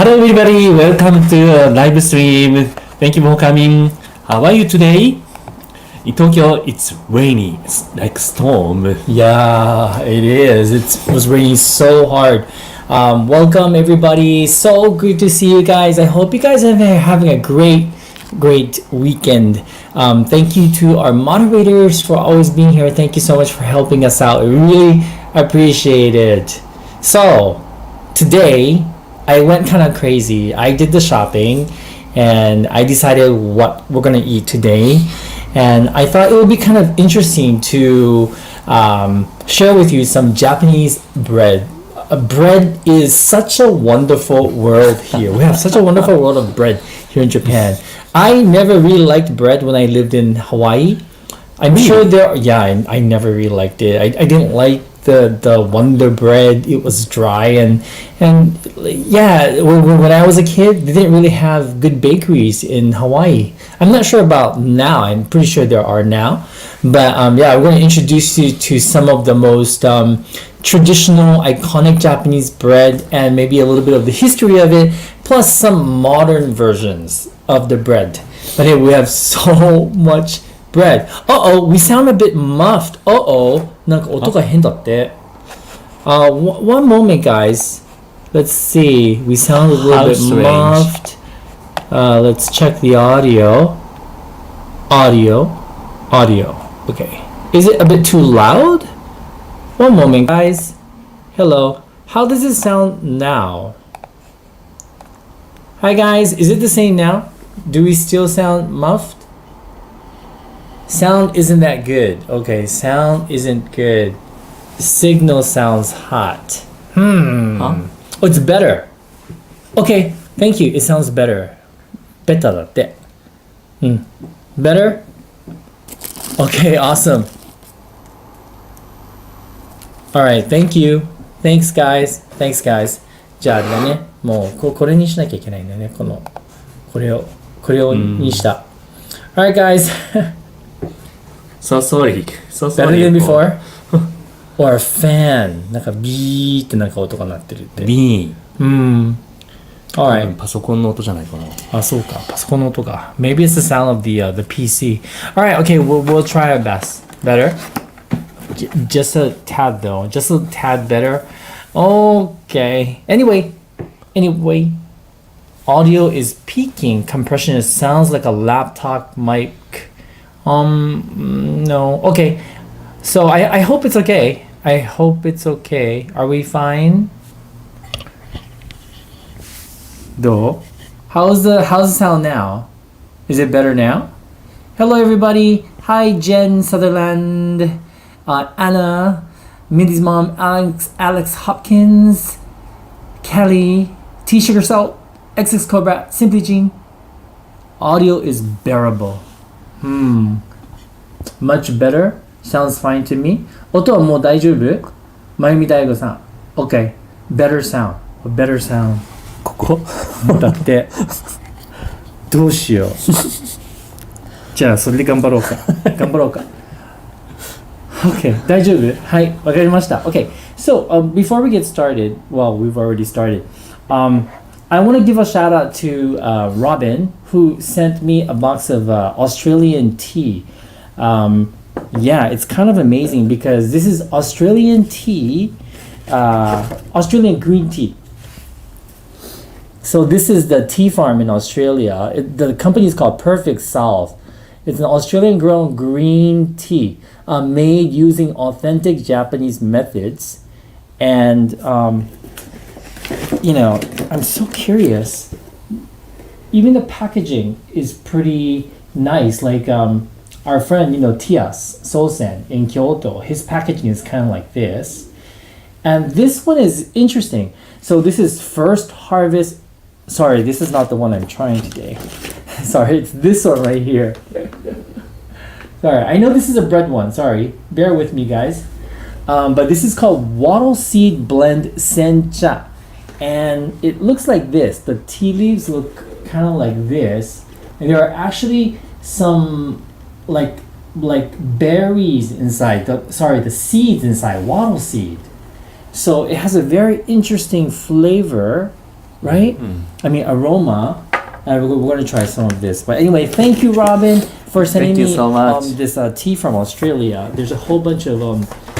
Hello everybody, welcome to a live stream. Thank you for coming. How are you today? In Tokyo, it's rainy. It's like storm. Yeah, it is. It was raining so hard. Welcome everybody. So good to see you guys. I hope you guys are having a great weekend. Thank you to our moderators for always being here. Thank you so much for helping us out. I really appreciate it. So today I went kind of crazy. I did the shopping and I decided what we're gonna eat today. And I thought it would be kind of interesting to share with you some Japanese bread. Bread is such a wonderful world here. We have such a wonderful world of bread here in Japan. I never really liked bread when I lived in Hawaii. I'm sure I never really liked it. I didn't like the Wonder Bread. It was dry and yeah, when I was a kid, they didn't really have good bakeries in Hawaii. I'm not sure about now. I'm pretty sure there are now, but yeah, we're going to introduce you to some of the most traditional, iconic Japanese bread and maybe a little bit of the history of it, plus some modern versions of the bread. But hey, we have so much bread. We sound a bit muffed. なんか音が変だって。One moment, guys. Let's see. We sound a little bit muffed. Let's check the audio. Audio. Okay. Is it a bit too loud? One moment, guys. Hello. How does it sound now? Hi, guys. Is it the same now? Do we still sound muffed? Sound isn't that good. Okay, sound isn't good. Signal sounds hot. Oh, it's better. Okay, thank you. It sounds better. Better だって。Better? Okay, awesome. Alright, thank you. Thanks, guys. じゃあね、もうこれにしなきゃいけないんだよね。これをにした。Alright, guys. So sorry. Better than before? Or a fan. なんかビーってなんか音が鳴ってるって。ビーン。Alright. パソコンの音じゃないかな。あ、そうか。パソコンの音か。Maybe it's the sound of the PC. Alright, okay, we'll try our best. Better? Just a tad though. Just a tad better. Okay. Anyway. Audio is peaking. Compression sounds like a laptop mic. No. Okay. So I hope it's okay. Are we fine? どう? How's the sound now? Is it better now? Hello everybody. Hi Jen Sutherland, Anna, Mindy's mom, Alex Hopkins, Kelly, T Sugar Salt, XX Cobra, Simply Jean. Audio is bearable. Much better. Sounds fine to me. 音はもう大丈夫？まゆみ大吾さん。Okay. Better sound. Sound. ここだって。どうしよう。じゃあそれで頑張ろうか。Okay. 大丈夫？はい。わかりました。Okay. So, before we get started, well, we've already started. I want to give a shout out to Robin, who sent me a box of Australian tea. Yeah, it's kind of amazing because this is Australian tea, Australian green tea. So this is the tea farm in Australia. The company is called Perfect South. It's an Australian grown green tea made using authentic Japanese methods. And I'm so curious. Even the packaging is pretty nice. Like our friend, Tias Sosen in Kyoto, his packaging is kind of like this. And this one is interesting. So this is First Harvest. Sorry, this is not the one I'm trying today. Sorry, it's this one right here. Sorry, I know this is a bread one. Sorry, bear with me, guys. But this is called Wattle Seed Blend Sencha. And it looks like this. The tea leaves look kind of like this. And there are actually some like berries inside. The seeds inside, wattle seed. So it has a very interesting flavor. right? I mean, aroma. And we're going to try some of this. But anyway, thank you, Robin, for sending Thank you me so much. this tea from Australia. There's a whole bunch of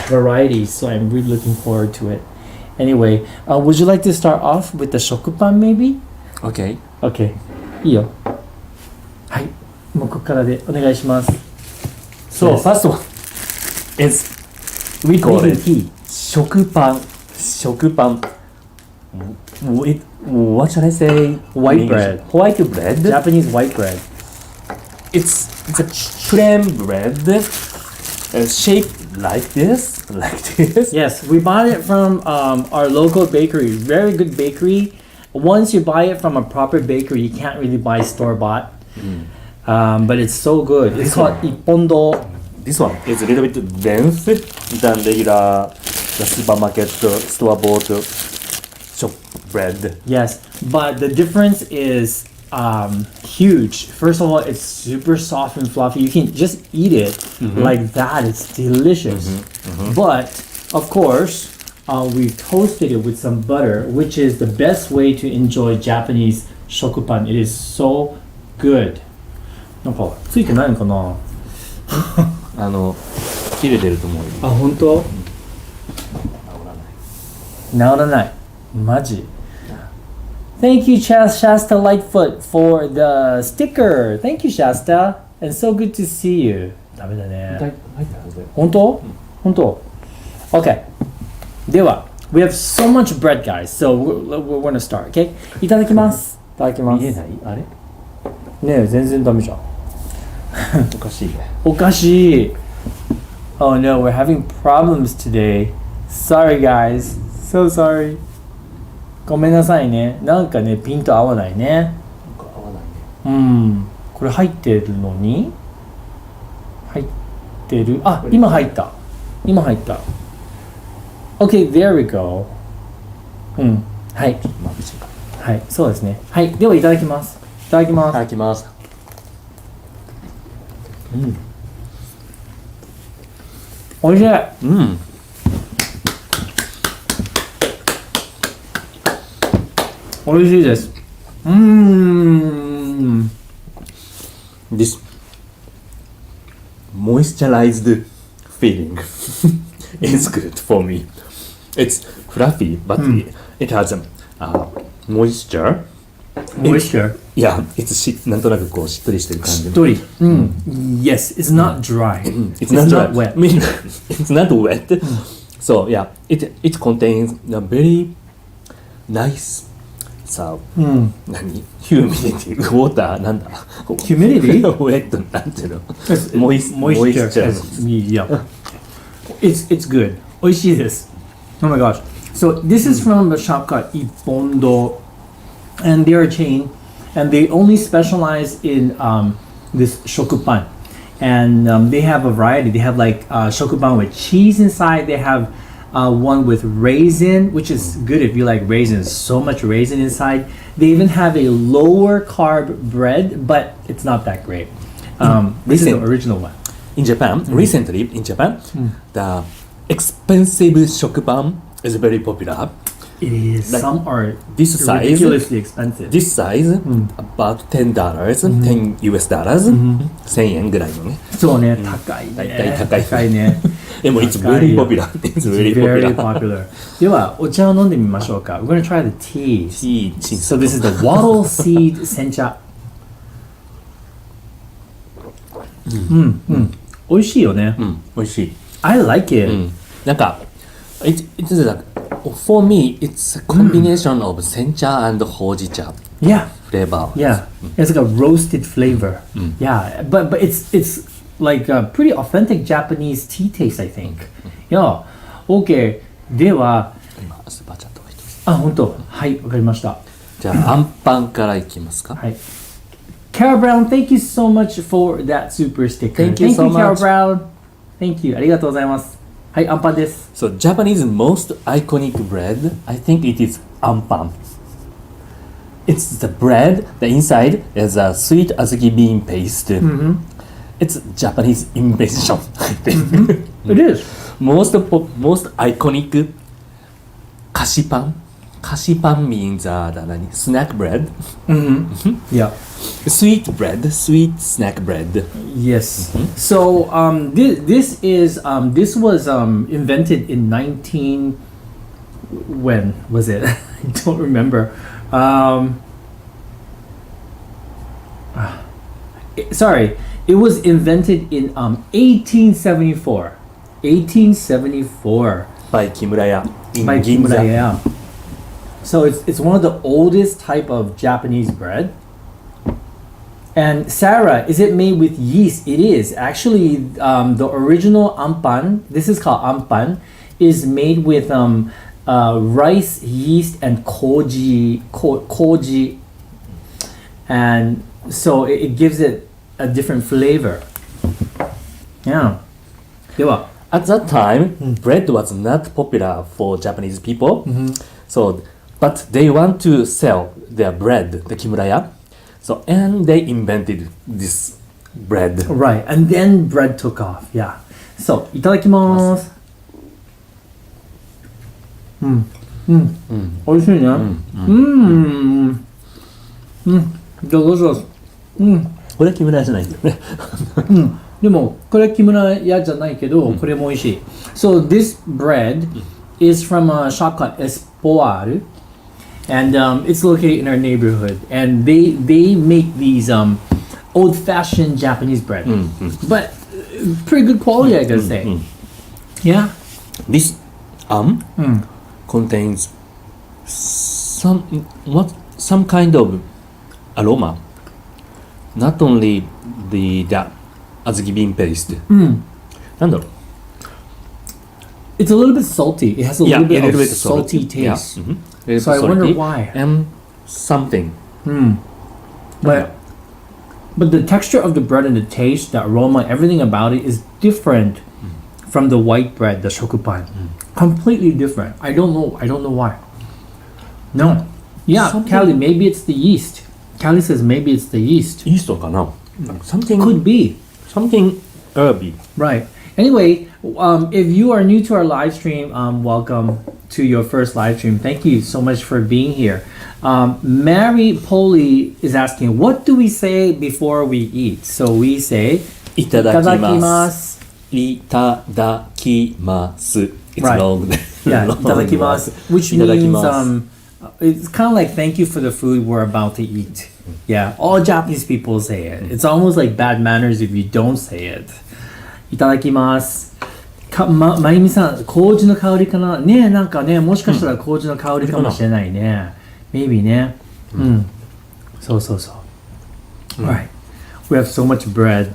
varieties, so I'm really looking forward to it. Anyway, would you like to start off with the shokupan maybe? Okay. Okay. いいよ。はい。もうここからでお願いします。 So first one is we call Making it tea. 食パン。What should I say? White bread. White bread. Japanese white bread. It's a plain bread shaped like this. Yes, we bought it from our local bakery. Very good bakery. Once you buy it from a proper bakery, you can't really buy store bought. But it's so good. It's called Ippondo. This one is a little bit dense than regular the supermarket store bought shop bread. Yes, but the difference is huge. First of all, it's super soft and fluffy. You can just eat it like that. It's delicious. But of course, we toasted it with some butter, which is the best way to enjoy Japanese shokupan. It is so good. なんかついてないのかな？切れてると思うよ。あ、本当？治らない。マジ。Thank you, Shasta Lightfoot, for the sticker. Thank you, Shasta. And so good to see you. ダメだね。入ってるはずだよ。本当？本当？ Okay. では、we have so much bread, guys. So we're gonna start, okay? いただきます。いただきます。見えない？あれ？ねえ、全然ダメじゃん。おかしいね。おかしい。Oh no, we're having problems today. Sorry, guys. So sorry. ごめんなさいね。なんかね、ピント合わないね。なんか合わないね。これ入ってるのに入ってる。あ、今入った。今入った。Okay, there we go. はい。眩しいか。はい、そうですね。はい、ではいただきます。いただきます。いただきます。おいしい。おいしいです。This moisturized feeling is good for me. It's fluffy, but it has moisture. Moisture. Yeah, it's なんとなくこうしっとりしてる感じ。しっとり。Yes, it's not dry. It's not wet. I mean, it's not wet. So yeah, it contains a very nice. さあ、何 humidity water なんだ Humidity? wet なんていうの Moisture. Yeah. It's good. おいしいです。Oh my gosh. So this is from a shop called Ippondo, and they're a chain, and they only specialize in this shokupan, and they have a variety. They have like shokupan with cheese inside. They have one with raisin, which is good if you like raisins. So much raisin inside. They even have a lower carb bread, but it's not that great. This is the original one. In Japan, recently in Japan, the expensive shokupan is very popular. It is. Like some are this size, ridiculously expensive. This size, about $10, $10 US dollars, 1000円ぐらいのね。そうね、高いね。大体高い。高いね。でも it's very popular. It's very Very popular. popular. では、お茶を飲んでみましょうか。We're gonna try the tea. Tea. So this is the wattle seed sencha. 美味しいよね。美味しい。I like it. なんか、it is like, for me, it's a combination of sencha and hojicha Yeah. flavor. Yeah. It's like a roasted flavor. Yeah, but it's like a pretty authentic Japanese tea taste, I think. Yeah. Okay. では、今、スーパーチャットが一つ。あ、本当。はい、わかりました。じゃあ、アンパンからいきますか。はい。Carol Brown, thank you so much for that super sticker. Thank you so Carol much. Brown. Thank you. ありがとうございます。はい、アンパンです。So, Japanese most iconic bread, I think it is ampan. It's the bread, the inside is a sweet azuki bean paste. It's Japanese invention, I think. It is. Most iconic 菓子パン菓子パン means snack bread. Yeah. Sweet bread, sweet snack bread. Yes. So this was invented in 19. When was it? I don't remember. Sorry, it was invented in 1874. 1874 By Kimuraya in by Ginza. Kimuraya. So it's one of the oldest type of Japanese bread. And Sarah, is it made with yeast? It is. Actually, the original ampan, this is called ampan, is made with rice, yeast, and koji. And so it gives it a different flavor. Yeah. では At that time, bread was not popular for Japanese people. So, but they want to sell their bread, the Kimuraya. So, and they invented this bread. Right, and then bread took off. Yeah. So, いただきます。美味しいね。delicious。これ木村屋じゃないんだよね。でもこれ木村屋じゃないけど、これも美味しい。So this bread is from a shop called Espoir, and it's located in our neighborhood. And they make these old-fashioned Japanese bread, but pretty good quality, I gotta say. Yeah. This contains some kind of aroma. Not only the azuki bean paste. なんだろう It's a little bit salty. It has a little bit of salty Yeah. taste. Little So I bit wonder salty why. And something. But the texture of the bread and the taste, the aroma, everything about it is different from the white bread, the shokupan. Completely different. I don't know why. No. Yeah, Something- Callie, maybe it's the yeast. Callie says maybe it's the yeast. イーストかな Something Could be. something herby. Right. Anyway, if you are new to our live stream, welcome to your first live stream. Thank you so much for being here. Mary Polly is asking, what do we say before we eat? So we say, いただきます。いただきます。It's Right. long. Yeah, long itadakimasu, word. which means いただきます it's kind of like thank you for the food we're about to eat. Yeah, all Japanese people say it. It's almost like bad manners if you don't say it. いただきますまゆみさん、麹の香りかなねえ、なんかね、もしかしたら麹の香りかもしれないね。Maybe ね。そう。Alright. We have so much bread.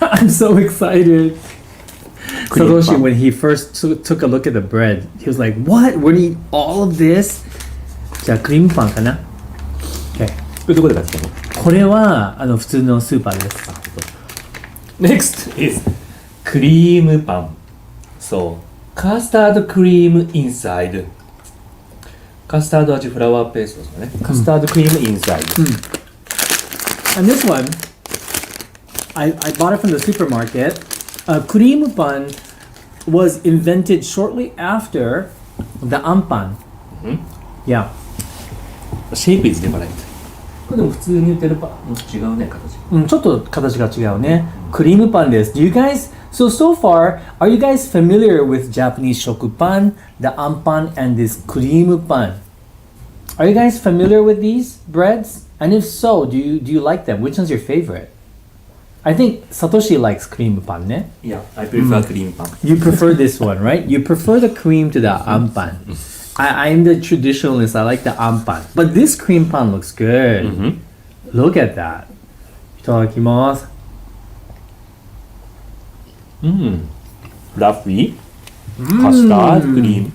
I'm so excited. Satoshi, when he first took a look at the bread, he was like, what? We're gonna eat all of this? じゃあクリームパンかな Okay. これどこで買ってきたのこれは普通のスーパーです。Next is クリームパン So, custard cream inside カスタード味フラワーペーストですかねカスタードクリーム inside And this one, I bought it from the supermarket. Cream pan was invented shortly after the ampan. Yeah. Shape is different これでも普通に売ってるパン違うね形ちょっと形が違うね。クリームパンです。Do you guys, so far, are you guys familiar with Japanese shokupan, the ampan, and this cream pan? Are you guys familiar with these breads? And if so, do you like them? Which one's your favorite? I think Satoshi likes cream pan, ne? Yeah, I prefer クリームパン You prefer this one, right? You prefer the cream to the ampan. I'm the traditionalist. I like the ampan. But this cream pan looks good. Look at that. Itadakimasu. Fluffy custard cream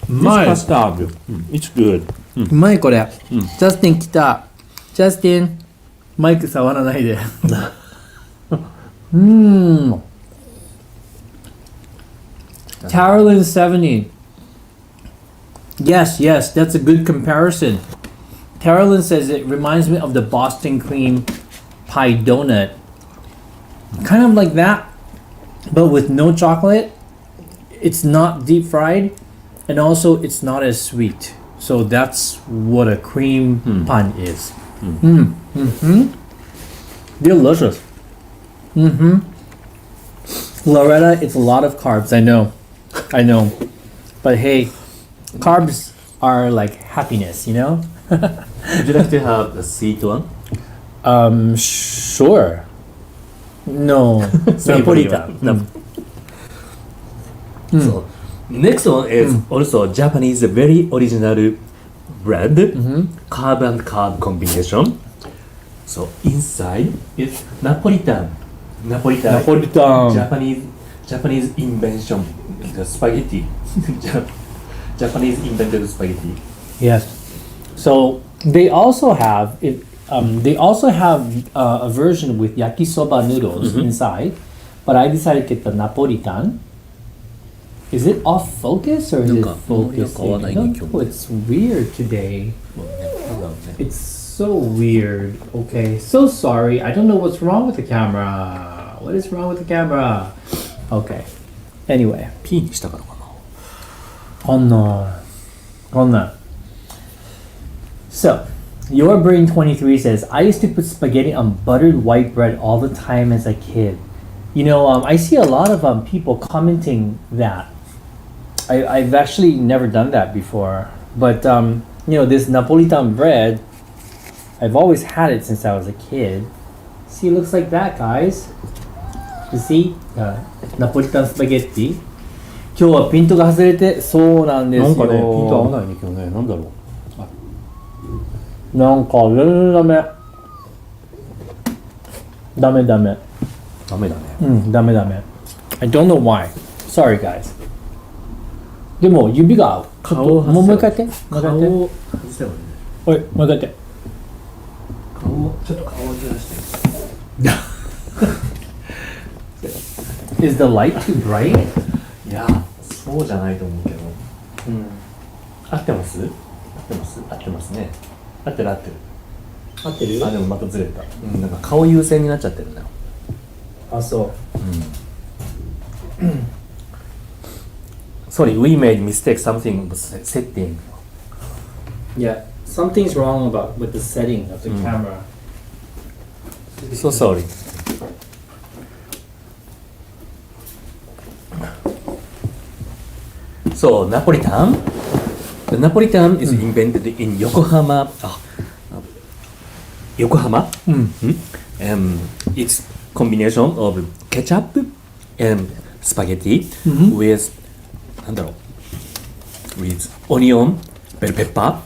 This Nice. custard It's good うまいこれ。ジャスティン来た。ジャスティン。マイク触らないで。Carolyn 70. Yes, that's a good comparison. Carolyn says it reminds me of the Boston cream pie donut. Kind of like that, but with no chocolate. It's not deep fried, and also it's not as sweet. So that's what a cream pan is. Delicious. Loretta, it's a lot of carbs. I know. But hey, carbs are like happiness, you know? Would you like to have a sweet one? Sure. No. Napolitan. So next one is also Japanese very original bread, carb and carb combination. So inside is Napolitan. Japanese invention, the spaghetti. Japanese invented spaghetti. Yes. So they also have a version with yakisoba noodles inside, but I decided to get the Napolitan. Is it off focus or is it focused? It's weird today. It's so weird. Okay, so sorry. I don't know what's wrong with the camera. What is wrong with the camera? Okay. Anyway. P にしたからかな。Oh no. So, Your Brain 23 says, I used to put spaghetti on buttered white bread all the time as a kid. You know, I see a lot of people commenting that. I've actually never done that before. But, this Napolitan bread, I've always had it since I was a kid. See, it looks like that, guys. You see? Napolitan spaghetti. 今日はピントが外れて、そうなんですよ。なんかね、ピント合わないね、今日ね。なんだろう。なんか全然ダメ。ダメ。ダメだね。ダメ。I don't know why. Sorry, guys. でも指が顔をもう一回やって。顔を外せばいいね。おい、もう一回やって。ちょっと顔をずらして。Is the light too bright? いや、そうじゃないと思うけど。合ってますね。合ってる。合ってる？あ、でもまたずれた。なんか顔優先になっちゃってるね。あ、そう。Sorry, we made mistake something setting. Yeah, something's wrong with the setting of the camera. So sorry. So Napolitan. The Napolitan is invented in Yokohama. It's combination of ketchup and spaghetti with onion, bell pepper,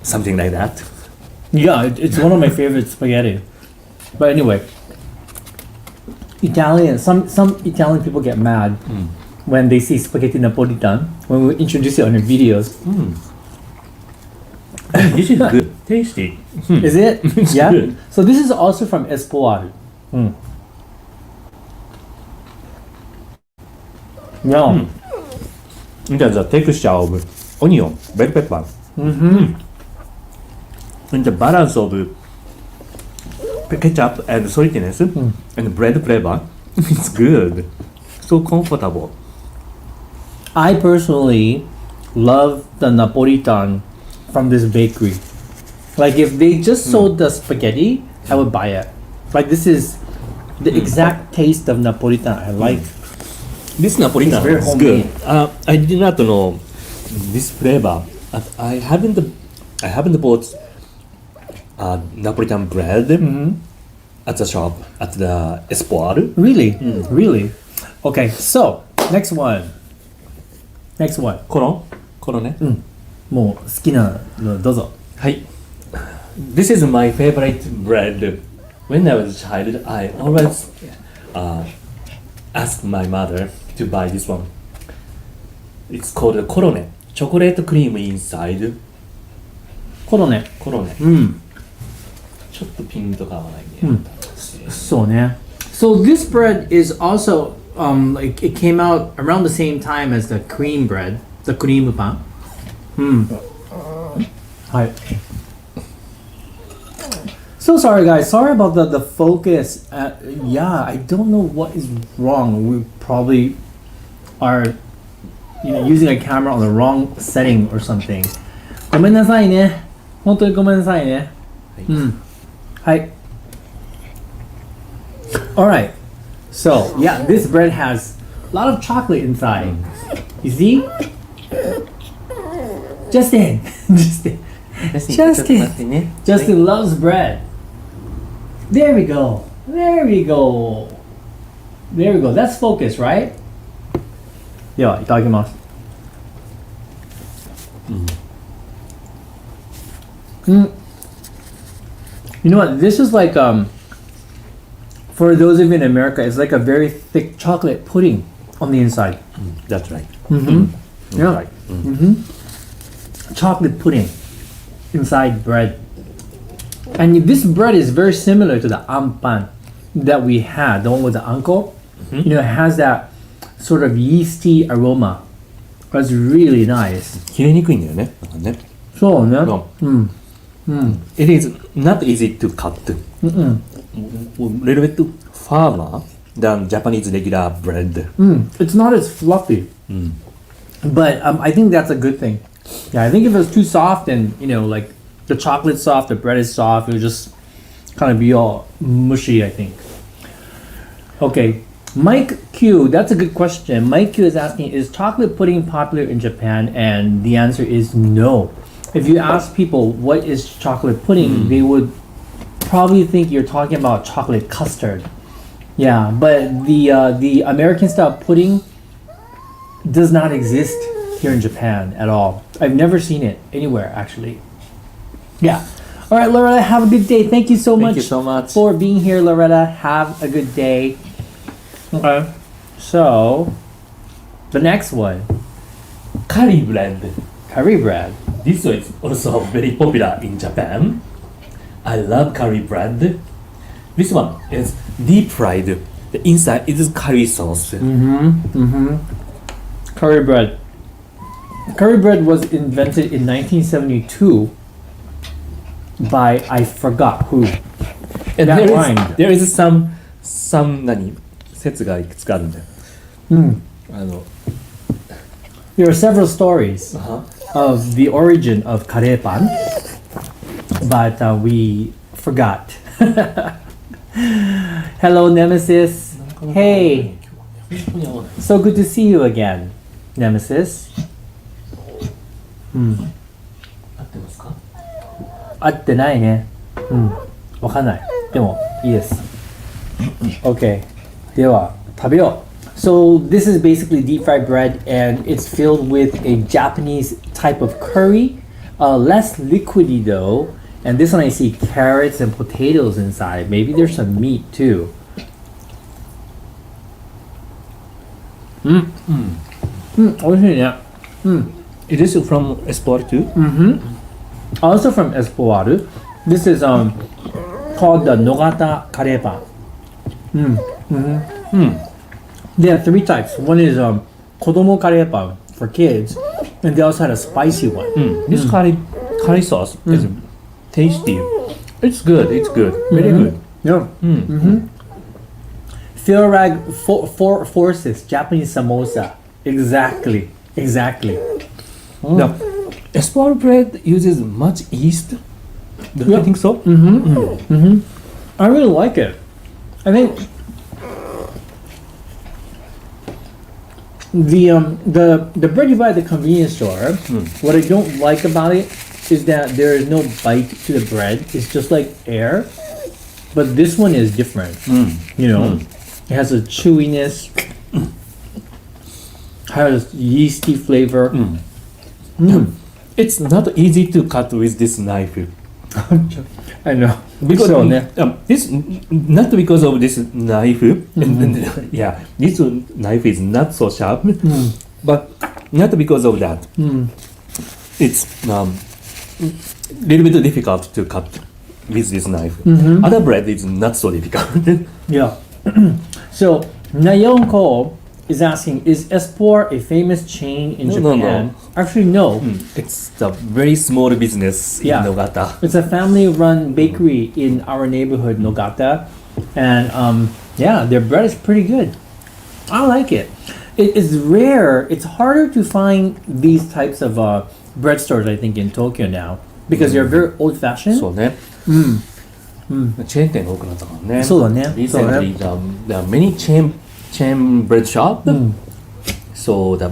something like that. Yeah, it's one of my favorite spaghetti. But anyway, some Italian people get mad when they see spaghetti Napolitan when we introduce it on our videos. This is good, tasty. Is it? It's Yeah. good. So this is also from Espoir. Yeah. There's a texture of onion, bell pepper. And the balance of ketchup and saltiness and bread flavor. It's good. So comfortable. I personally love the Napolitan from this bakery. Like if they just sold the spaghetti, I would buy it. Like this is the exact taste of Napolitan I like. This Napolitan It's very is homemade. good. I did not know this flavor. I haven't bought Napolitan bread at the shop at the Espoir. Really? Really? Okay, so next one. このね。もう好きなのどうぞ。はい。This is my favorite bread. When I was a child, I always asked my mother to buy this one. It's called Corone. Chocolate cream inside. コロネ。ちょっとピンとか合わないね。そうね。So this bread is also like it came out around the same time as the cream bread, the cream pan. はい。So sorry guys, sorry about the focus. Yeah, I don't know what is wrong. We probably are using a camera on the wrong setting or something. ごめんなさいね。本当にごめんなさいね。はい。Alright. So, yeah, this bread has a lot of chocolate inside. You see? Justin! Justin. Justin. Justin loves bread. There we go. There we go. There we go. That's focus, right? では、いただきます。You know what? This is like for those of you in America, it's like a very thick chocolate pudding on the inside. That's right. Yeah. Right. Chocolate pudding inside bread. And this bread is very similar to the ampan that we had, the one with the uncle. You know, it has that sort of yeasty aroma. That's really nice. 切れにくいんだよね。なんかね。そうね。No. It is not easy to cut. A little bit firmer than Japanese regular bread. It's not as fluffy. But I think that's a good thing. Yeah, I think if it was too soft and, you know, like the chocolate's soft, the bread is soft, it would just kind of be all mushy, I think. Okay, Mike Q, that's a good question. Mike Q is asking, is chocolate pudding popular in Japan? And the answer is no. If you ask people what is chocolate pudding, they would probably think you're talking about chocolate custard. Yeah, but the American style pudding does not exist here in Japan at all. I've never seen it anywhere, actually. Yeah. All right, Loretta, have a good day. Thank you so Thank you so much. for being here, Loretta. Have a good day. Okay. So, the next one, Curry bread. curry bread. This is also very popular in Japan. I love curry bread. This one is deep fried. The inside is curry sauce. Curry bread. Curry bread was invented in 1972 by I forgot who. And That rhymed. there is some 説がいくつかあるんだよ。There are several stories of the origin of karepan, but we forgot. Hello, Nemesis. Hey, so good to see you again, Nemesis. 合ってますか？合ってないね。わかんない。でもいいです。Okay. では食べよう。So this is basically deep fried bread and it's filled with a Japanese type of curry, less liquidy though. And this one I see carrots and potatoes inside. Maybe there's some meat too. It is from Esport too? Also from Espoir. This is called the Nogata Karepan. There are three types. One is kodomo karepan for kids, and they also had a spicy one. This curry sauce is tasty. It's good. It's good. Very good. Yeah. Philrag forces Japanese samosa. Exactly. The Esport bread uses much yeast. Do you think so? I really like it. I think the bread you buy at the convenience store, what I don't like about it is that there is no bite to the bread. It's just like air. But this one is different. You know, it has a chewiness, has yeasty flavor. It's not easy to cut with this knife. I know. Because So, this not because of this knife. Yeah, this knife is not so sharp, but not because of that. It's little bit difficult to cut with this knife. Other bread is not so difficult. Yeah. So Nayonko is asking, is Espor a famous chain in Japan? No. Actually, no. It's a very small business in Nogata. It's a family-run bakery in our neighborhood, Nogata, and their bread is pretty good. I like it. It is rare. It's harder to find these types of bread stores, I think, in Tokyo now because they're very old-fashioned. そうね。チェーン店が多くなったからね。そうだね。 Recently, there are many chain bread shop. So the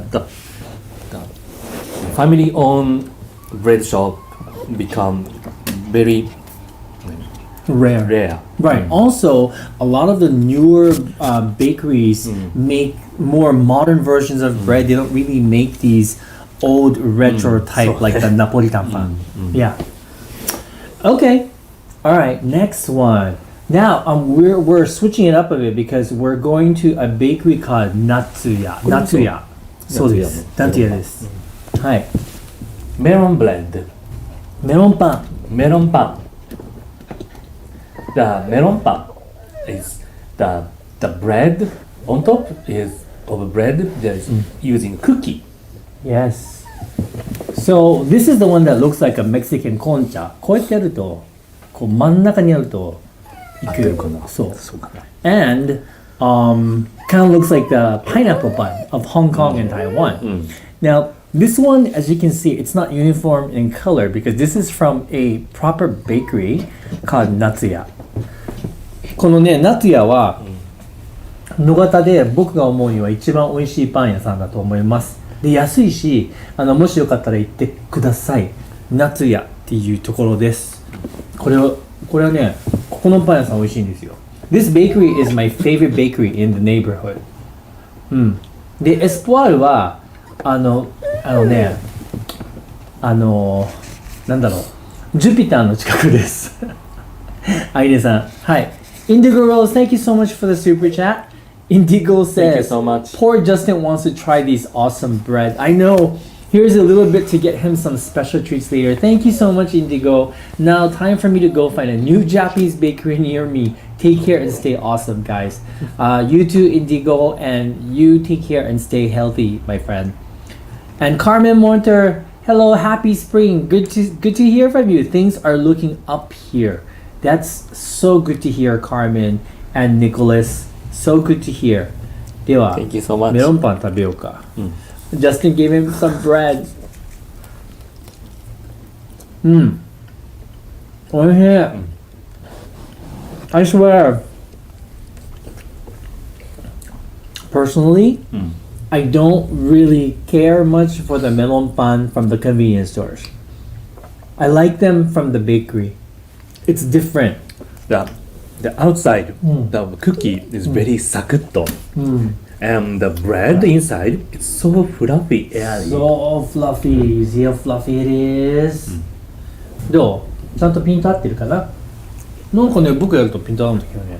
family-owned bread shop become very rare. Right. Also, a lot of the newer bakeries make more modern versions of bread. They don't really make these old retro type like the Napolitan pan. Yeah. Okay. All right. Next one. Now we're switching it up a bit because we're going to a bakery called Natsuya. Natsuya. So this. Natsuya です。はい。Melon bread. メロンパン。 Melon pan. The melon pan is the bread on top is of bread that is using cookie. Yes. So this is the one that looks like a Mexican concha. こうやってやると、こう真ん中にやるといく。そう。そうかな。And kind of looks like the pineapple bun of Hong Kong and Taiwan. Now, this one, as you can see, it's not uniform in color because this is from a proper bakery called Natsuya. このね、Natsuya は野方で僕が思うには一番美味しいパン屋さんだと思います。で、安いし、もしよかったら行ってください。Natsuyaっていうところです。これはね、ここのパン屋さん美味しいんですよ。This bakery is my favorite bakery in the neighborhood. で、エスポワールはなんだろう、ジュピターの近くです。アイネさん、はい。Indigo Rose, thank you so much for the super chat. Indigo says, Thank you so much. Poor Justin wants to try these awesome bread. I know. Here's a little bit to get him some special treats later. Thank you so much, Indigo. Now, time for me to go find a new Japanese bakery near me. Take care and stay awesome, guys. You too, Indigo, and you take care and stay healthy, my friend. And Carmen Monter, hello, happy spring. Good to hear from you. Things are looking up here. That's so good to hear, Carmen and Nicholas. So good to hear. では、 Thank you so much. メロンパン食べようか。Justin gave him some bread. おいしい。I swear. Personally, I don't really care much for the melon pan from the convenience stores. I like them from the bakery. It's different. The outside, the cookie is very sakutto. And the bread inside, it's so fluffy, airy. So fluffy. See how fluffy it is? どう？ちゃんとピント合ってるかな？なんかね、僕やるとピント合うんだけどね。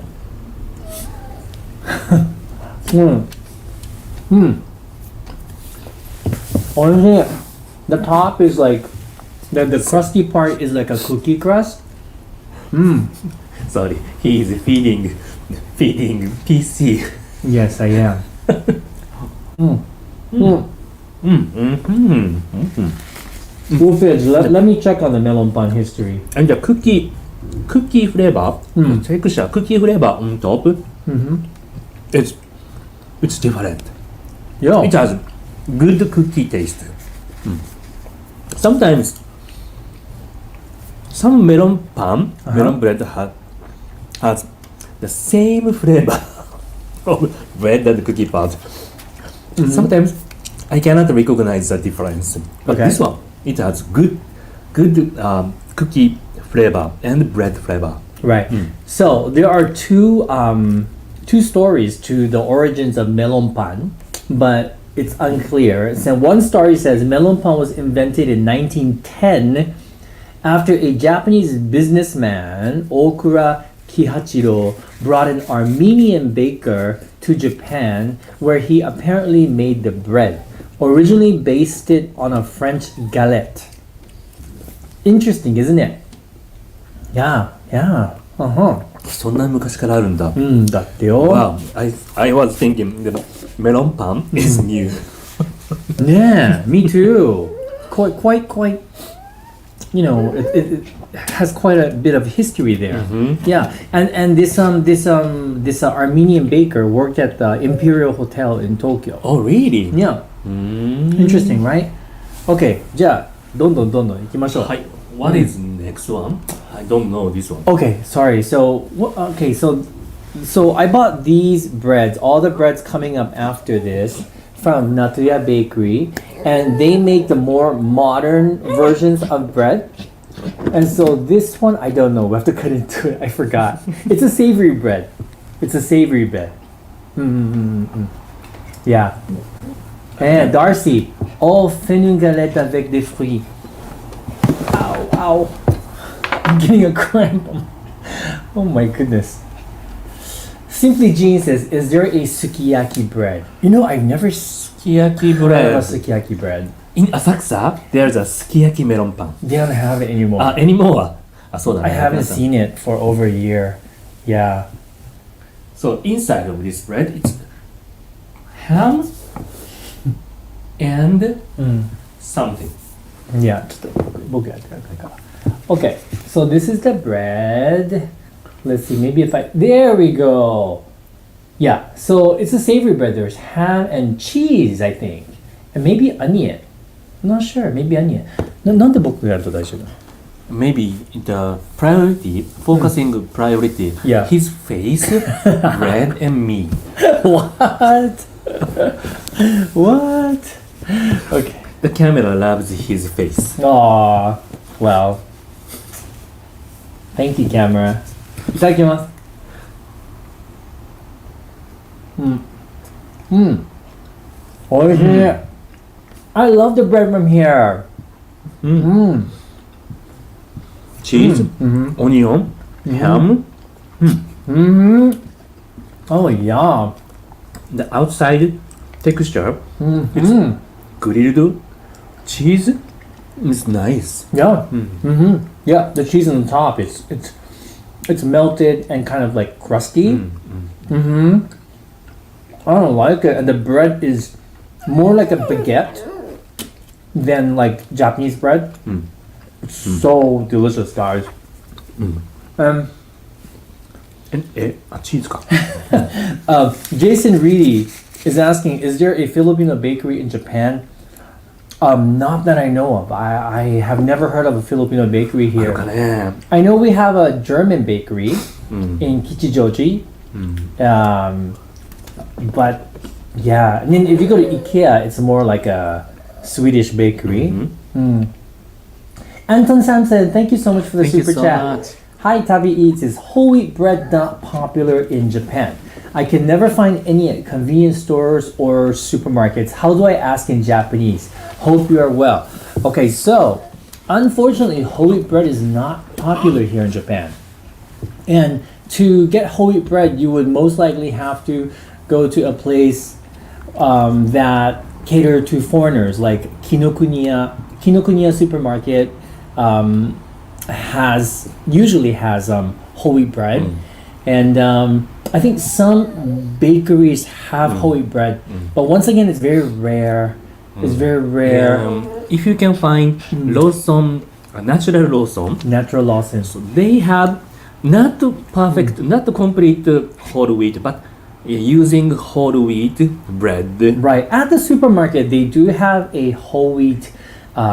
おいしい。The top is like, the crusty part is like a cookie crust. Sorry, he is feeding PC. Yes, I am. Wolfage, let me check on the melon pan history. And the cookie flavor, texture, cookie flavor on top, it's different. Yeah. It has good cookie taste. Sometimes some melon bread has the same flavor of bread and cookie part. Sometimes I cannot recognize the difference. But Okay. this one, it has good cookie flavor and bread flavor. Right. So there are two stories to the origins of melon pan, but it's unclear. So one story says melon pan was invented in 1910 after a Japanese businessman, Okura Kihachiro, brought an Armenian baker to Japan where he apparently made the bread, originally based it on a French galette. Interesting, isn't it? Yeah. そんな昔からあるんだ。だってよ。 Wow, I was thinking the melon pan is new. Yeah, me too. Quite. You know, it has quite a bit of history there. Yeah, and this Armenian baker worked at the Imperial Hotel in Tokyo. Oh, really? Yeah. Interesting, right? Okay, じゃあどんどん行きましょう。はい。What is next one? I don't know this one. Okay, sorry. So I bought these breads, all the breads coming up after this from Natuya Bakery, and they make the more modern versions of bread. And so this one, I don't know. We have to cut into it. I forgot. It's a savory bread. It's a savory bread. Yeah. And Darcy, all fines galettes avec des fruits. Ow. I'm getting a cramp. Oh my goodness. Simply Jean says, is there a sukiyaki bread? You know, I've never Sukiyaki had a bread. sukiyaki bread. In Asakusa, there's a sukiyaki melon pan. They don't have it anymore. Anymore? あ、そうだね。 I haven't seen it for over a year. Yeah. So inside of this bread, it's ham and something. Yeah. Okay, so this is the bread. Let's see, maybe if there we go. Yeah, so it's a savory bread. There's ham and cheese, I think. And maybe onion. I'm not sure, maybe onion. なんで僕がやると大丈夫なの? Maybe the priority, focusing priority, Yeah. his face, bread and me. What? What? Okay. The camera loves his face. Aw, well. Thank you, camera. Itadakimasu. Oishii. I love the bread from here. Cheese, onion, ham. Oh, yeah. The outside texture, it's grilled cheese is nice. Yeah. Yeah, the cheese on the top, it's melted and kind of like crusty. I don't like it. And the bread is more like a baguette than like Japanese bread. It's so delicious, guys. Cheese か. Jason Reedy is asking, is there a Filipino bakery in Japan? Not that I know of. I have never heard of a Filipino bakery ある here. かね. I know we have a German bakery in Kichijoji. But yeah, and then if you go to IKEA, it's more like a Swedish bakery. Anton Samson, thank you so much for the Thank you super so chat. much. Hi, TabiEats. Is whole wheat bread not popular in Japan? I can never find any at convenience stores or supermarkets. How do I ask in Japanese? Hope you are well. Okay, so unfortunately, whole wheat bread is not popular here in Japan. And to get whole wheat bread, you would most likely have to go to a place that cater to foreigners, like Kinokuniya. Kinokuniya supermarket usually has whole wheat bread, and I think some bakeries have whole wheat bread, but once again, it's very rare. It's very rare. If you can find Lawson, natural Lawson, Natural Lawson. they have not perfect, not complete whole wheat, but using whole wheat bread. Right. At the supermarket, they do have a whole wheat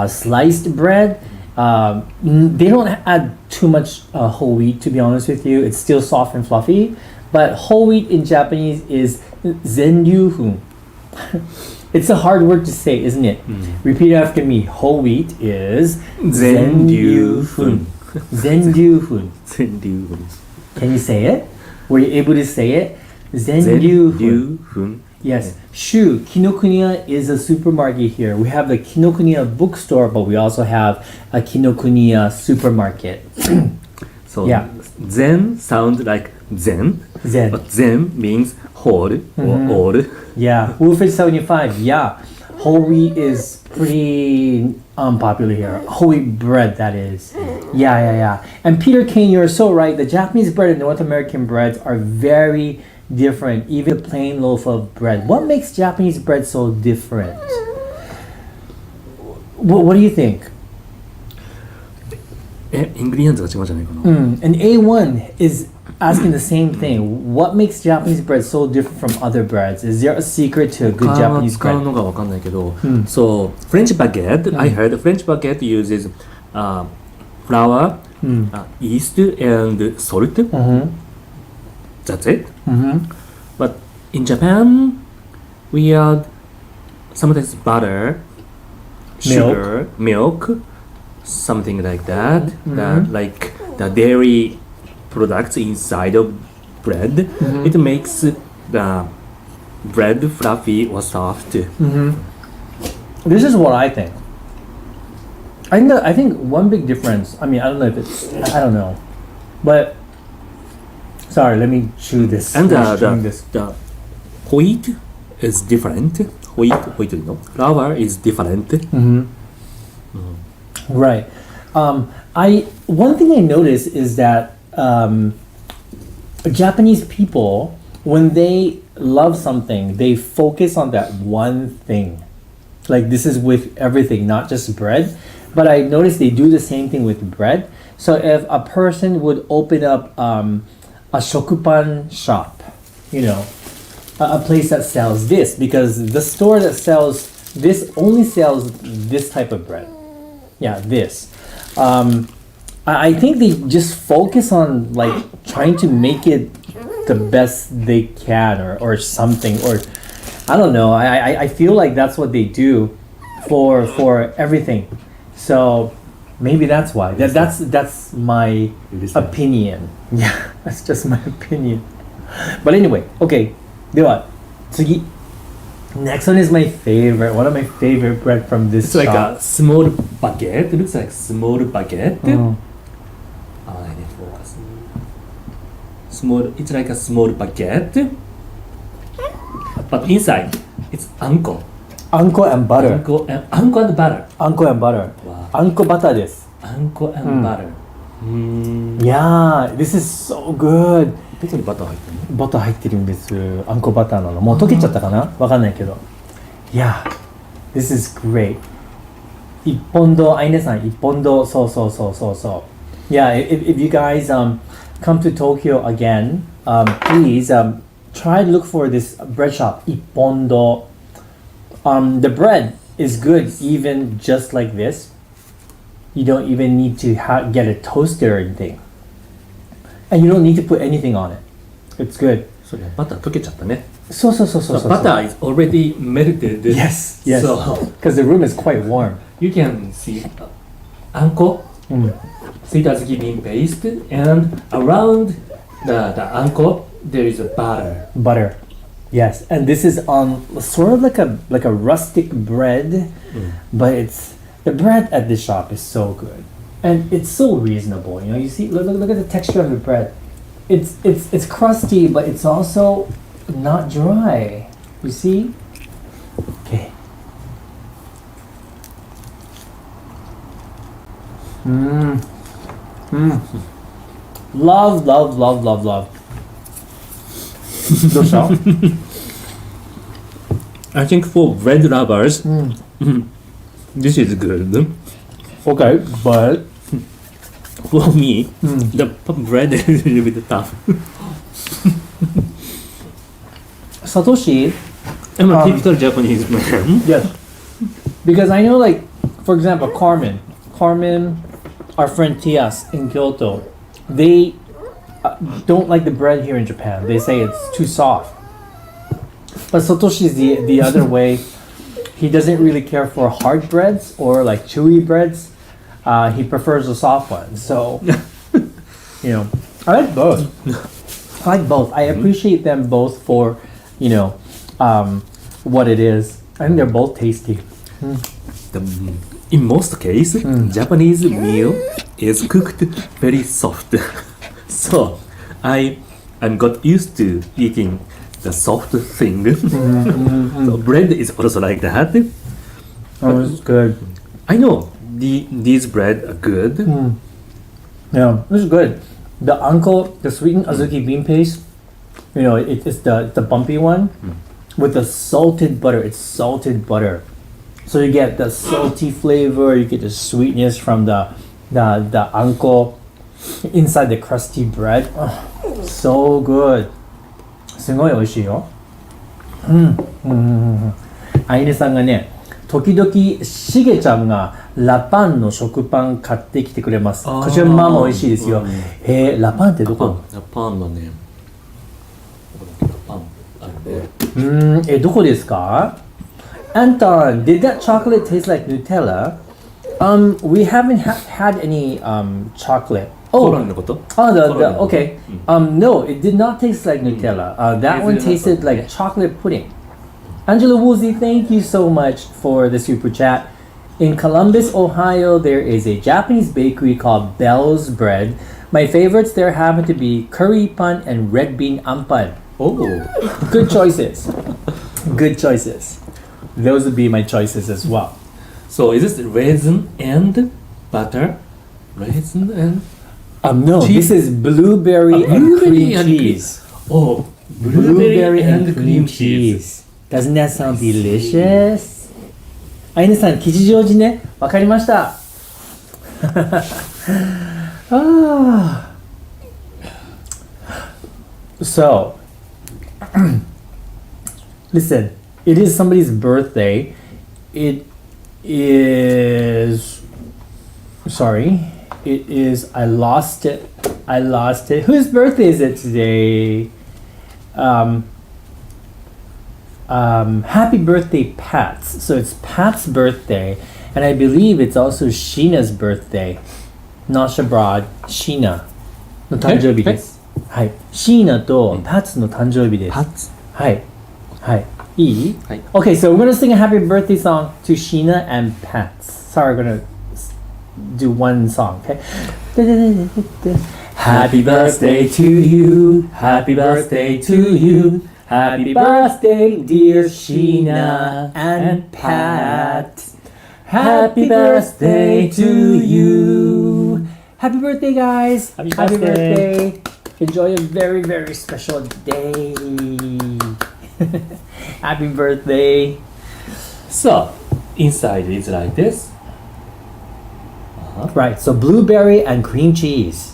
sliced bread. They don't add too much whole wheat, to be honest with you. It's still soft and fluffy. But whole wheat in Japanese is zenryuhun. It's a hard word to say, isn't it? Repeat after me. Whole wheat is zenryuhun. Zenryuhun. Zenryuhun. Can you say it? Were you able to say it? Zenryuhun. Yes. Shu, Kinokuniya is a supermarket here. We have the Kinokuniya bookstore, but we also have a Kinokuniya supermarket. So Yeah. Zen sounds like Zen, Zen. but Zen means whole or all. Yeah. Wolfish 75. Yeah. Whole wheat is pretty unpopular here. Whole wheat bread, that is. Yeah. And Peter Kane, you're so right. The Japanese bread and North American breads are very different. Even a plain loaf of bread. What makes Japanese bread so different? What do you think? イングリディエンツが違うんじゃないかな。 And A1 is asking the same thing. What makes Japanese bread so different from other breads? Is there a secret to a good 使 Japanese う bread? のがわかんないけど、そう、French baguette, I heard French baguette uses flour, yeast, and salt. That's it. But in Japan, we add sometimes butter, sugar, milk, something like that. Like the dairy products inside of bread. It makes the bread fluffy or soft. This is what I think. I think one big difference. I mean, I don't know if it's. I don't know, but sorry. Let me chew this. And Finish chewing this. the wheat is different. Wheat, you know, flour is different. Right. One thing I noticed is that Japanese people, when they love something, they focus on that one thing. Like this is with everything, not just bread. But I noticed they do the same thing with bread. So if a person would open up a shokupan shop, you know, a place that sells this, because the store that sells this only sells this type of bread. Yeah, this. I think they just focus on like trying to make it the best they can or something, or I don't know. I feel like that's what they do for everything. So maybe that's why. That's my opinion. Yeah, that's just my opinion. But anyway, okay. では次。Next one is my favorite. One of my favorite bread from this It's like shop. a small baguette. It looks like small baguette. I need to focus. Small. It's like a small baguette, but inside it's anko. Anko and butter. Anko and butter. Anko and butter. Wow. Anko butter です。Anko and butter. Yeah, this is so good. どこにバター入ってるの？バター入ってるんです。あんこバターなの。もう溶けちゃったかな？わかんないけど。Yeah, this is great. 一本堂、あいねさん、一本堂、そう。Yeah, if you guys come to Tokyo again, please try to look for this bread shop, 一本堂. The bread is good even just like this. You don't even need to get it toasted or anything. And you don't need to put anything on it. It's good. それバター溶けちゃったね。そう。バター is already melted. Yes. So Because the room is quite warm. you can see anko, sweet azuki bean paste, and around the anko there is a butter. Butter. Yes. And this is on sort of like a rustic bread, but the bread at this shop is so good. And it's so reasonable, you know. You see, look at the texture of the bread. It's crusty, but it's also not dry. You see? Okay. Love. どうした？ I think for bread lovers, this is good. Okay, but For me, the bread is a little bit tough. Satoshi, I'm a typical Japanese man. yes, because I know, like, for example, Carmen, our friend Tias in Kyoto, they don't like the bread here in Japan. They say it's too soft. But Satoshi's the other way. He doesn't really care for hard breads or like chewy breads. He prefers the soft ones. So, you know, I like both. I appreciate them both for, you know, what it is. I think they're both tasty. In most cases, Japanese meal is cooked very soft. So I'm got used to eating the soft thing. So bread is also like that. Oh, it's good. I know these bread are good. Yeah, this is good. The uncle, the sweetened azuki bean paste, you know, it's the bumpy one with the salted butter. It's salted butter, so you get the salty flavor. You get the sweetness from the uncle inside the crusty bread. Oh, so good. すごい美味しいよ。あいねさんがね、時々しげちゃんがラパンの食パン買ってきてくれます。こちらまあまあ美味しいですよ。ラパンってどこ？ラパンのね、ラパンあるね。どこですか？ Anton, did that chocolate taste like Nutella? We haven't had any chocolate. Oh, okay. No, it did not taste like Nutella. That one tasted like chocolate pudding. Angela Woolsey, thank you so much for the super chat. In Columbus, Ohio, there is a Japanese bakery called Bell's Bread. My favorites there happen to be curry pun and red bean ampan. Oh, Good choices. Good choices. Those would be my choices as well. so is this raisin and butter? Raisin and No, cheese? this is blueberry and cream and cheese. Oh, blueberry and cream cheese. Doesn't that sound delicious? あいねさん、吉祥寺ね。わかりました。So, listen, it is somebody's birthday. It is. Sorry. It is. I lost it. Whose birthday is it today? Happy birthday, Pat's. So it's Pat's birthday, and I believe it's also Sheena's birthday. Not Shabrad, Sheena の誕生日です。はい。Sheena と Pat's の誕生日です。Pat's? はい。はい。いい？はい。 Okay, so we're gonna sing a happy birthday song to Sheena and Pat's. Sorry, we're gonna do one song, okay? Happy birthday to you. Happy birthday to you. Happy birthday, dear Sheena and Pat. Happy birthday to you. Happy birthday, guys. Happy birthday. Enjoy a very, very special day. Happy birthday. So, inside is like this. Right, so blueberry and cream cheese.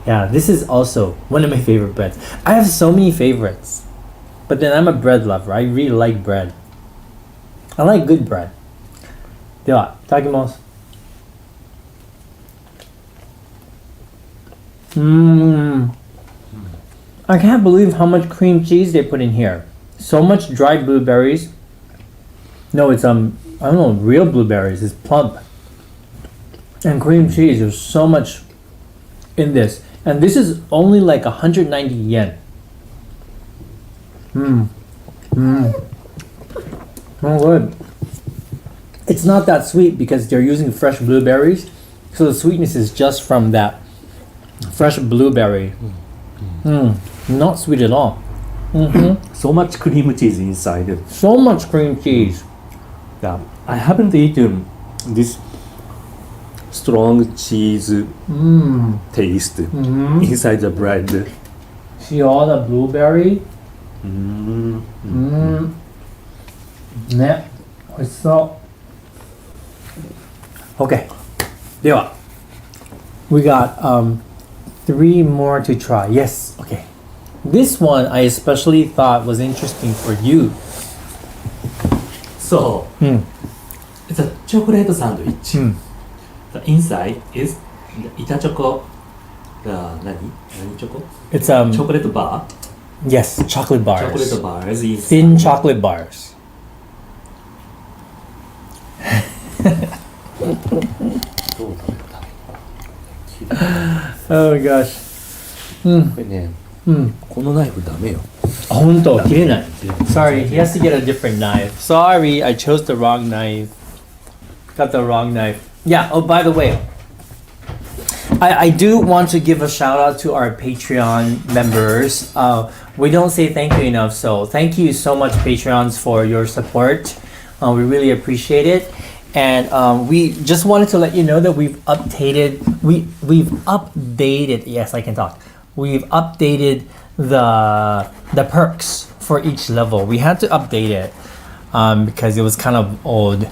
Yeah, this is also one of my favorite breads. I have so many favorites. But then I'm a bread lover. I really like bread. I like good bread. では、いただきます。I can't believe how much cream cheese they put in here. So much dried blueberries. No, it's I don't know, real blueberries. It's plump. And cream cheese. There's so much in this. And this is only like 190 yen. Oh, good. It's not that sweet because they're using fresh blueberries. So the sweetness is just from that fresh blueberry. Not sweet at all. So much cream cheese inside. So much cream cheese. Yeah, I haven't eaten this strong cheese taste inside the bread. See all the blueberry? ね、美味しそう。Okay. では、we got 3 more to try. Yes. Okay. This one I especially thought was interesting for you. So, it's a chocolate sandwich. The inside is the Itachoco. The nani choco? It's chocolate bar. yes, chocolate bars. Chocolate bars inside. Thin chocolate bars. Oh my gosh. これね、このナイフダメよ。本当、切れない。Sorry, he has to get a different knife. Sorry, I chose the wrong knife. Got the wrong knife. Yeah, oh, by the way, I do want to give a shout out to our Patreon members. We don't say thank you enough, so thank you so much, Patreons, for your support. We really appreciate it. And we just wanted to let you know that we've updated. We've updated. Yes, I can talk. We've updated the perks for each level. We had to update it because it was kind of old.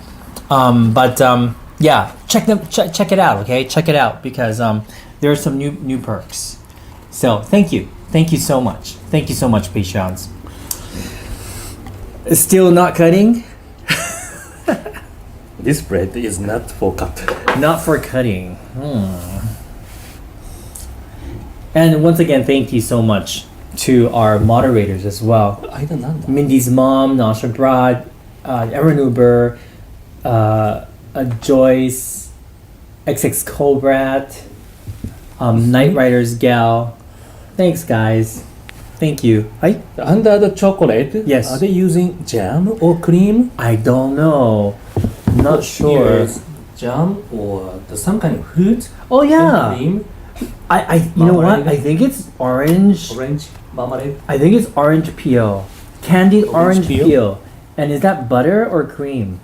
Yeah, check it out. Okay, check it out because there are some new perks. So thank you so much, Patreons. Still not cutting. This bread is not for cut. Not for cutting. And once again, thank you so much to our moderators as well. I don't know. Mindy's mom, Nasha Brad, Aaron Uber, Joyce, XX Cobrat, Night Riders Gal. Thanks, guys. Thank you. Under the chocolate, Yes. are they using jam or cream? I don't know. Not sure. Here's jam or some kind of fruit Oh and yeah. cream, You know what? Marmalade. I think it's orange. orange marmalade. I think it's orange peel. Candied orange Orange peel? peel. And is that butter or cream?